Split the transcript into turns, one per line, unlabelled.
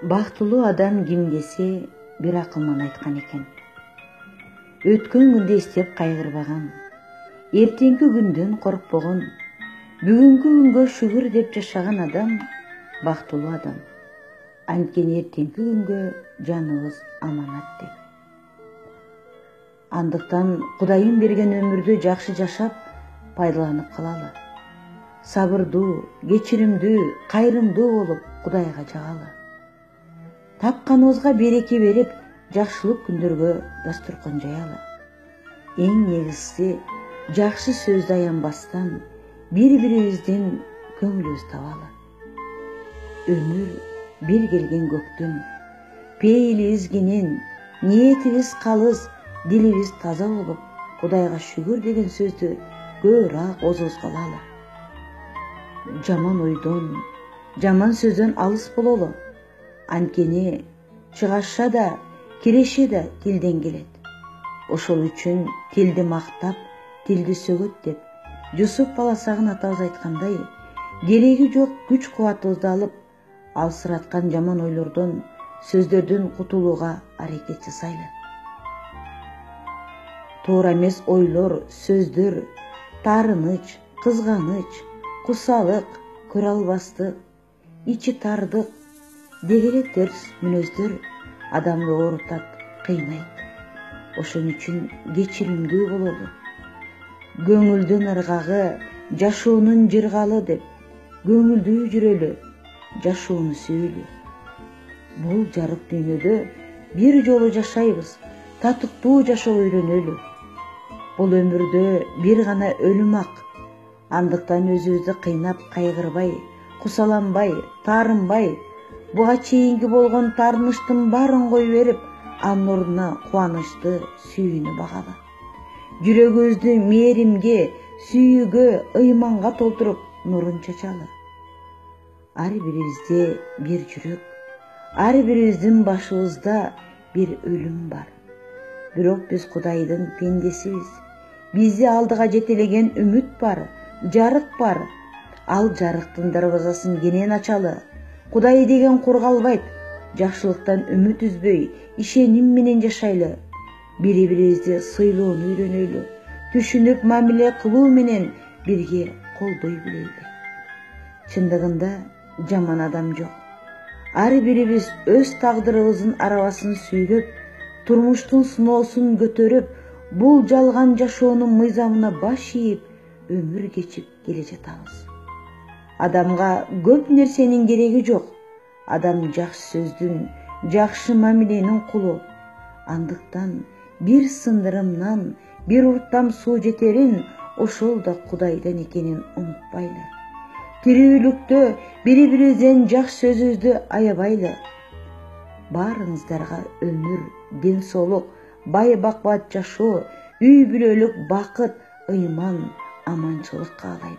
Бактылуу адам ким десе бир акылман айткан экен. Өткөн күндө эстеп кайгырбаган, эртеңки күндөн коркпогон, бүгүнкү күнгө шүгүр деп жашаган адам бактылуу адам. Анткени эртеңки күнгө жаныбыз аманат деп. Андыктан Кудайым берген өмүрдү жакшы жашап, пайдаланып калалы. Сабырдуу, кечиримдүү, кайрымдуу болуп Кудайга жагалы. Тапканыбызга береке берип, жакшылык күндөргө дастуркан жаялы. Эң негизгиси жакшы сөздү аянбастан бири-бирибиздин көңүлүбүз табалы. Өмүр бир келген көктүн, пейилибиз кенен, ниетибиз калыс, дилибиз таза болуп, Кудайга шүгүр деген сөздү көбүрөөк оозубузга алалы. Жаман ойдон, жаман сөздөн алыс бололу. Анткени чыгаша да, киреше да тилден келет. Ошол үчүн тилди мактап, тилди сөгөт деп Жусуп баласагын атабыз айткандай, кереги жок күч-кубатыбызды алып, алсыраткан жаман ойлордон, сөздөрдөн кутулууга аракет жасайлы. Туура эмес ойлор, сөздөр, таарыныч, кызганыч, кусалык, көрө албастык, ичи тардык дегеле терс мүнөздөр адамды оорутат, кыйнайт. Ошон үчүн кечиримдүү бололу. Көңүлдүн ыргагы жашоонун жыргалы деп, көңүлдүү жүрөлү, жашоону сүйөлү. Бул жарык дүйнөдө бир жолу жашайбыз, татыктуу жашоого үйрөнөлү. Бул өмүрдө бир гана өлүм ак. Андыктан өзүбүздү кыйнап кайгырбай, кусаланбай, таарынбай, буга чейинки болгон таарыныштын баарын кое берип, анын ордуна кубанычты, сүйүүнү багалы. Жүрөгүбүздү мээримге, сүйүүгө, ыйманга толтуруп, нурун чачалы. Ар бирибизде бир жүрөк, ар бирибиздин башыбызда бир өлүм бар. Бирок биз Кудайдын пендесибиз. Бизди алдыга жетелеген үмүт бар, жарык бар. Ал жарыктын дарбазасын кенен ачалы. Кудай деген кур калбайт. Жакшылыктан үмүт үзбөй, ишеним менен жашайлы. Бири-бирибизди сыйлоону үйрөнөлү. Түшүнүп мамиле кылуу менен бирге колдой билели. Чындыгында жаман адам жок. Ар бирибиз өз тагдырыбыздын арабасын сүйлөп, турмуштун сыноосун көтөрүп, бул жалган жашоонун мыйзамына баш ийип, өмүр кечип келе жатабыз. Адамга көп нерсенин кереги жок. Адам жакшы сөздүн, жакшы мамиленин кулу. Андыктан бир сындырымдан, бир урттам суу жетерин, ошол да Кудайдан экенин унутпайлы. Тирүүлүктө бири-бирибизден жакшы сөзүбүздү аябайлы. Баарыңыздарга өмүр, ден соолук, бай бакубат жашоо, үй бүлөлүк бакыт, ыйман, аманчылык каалайм.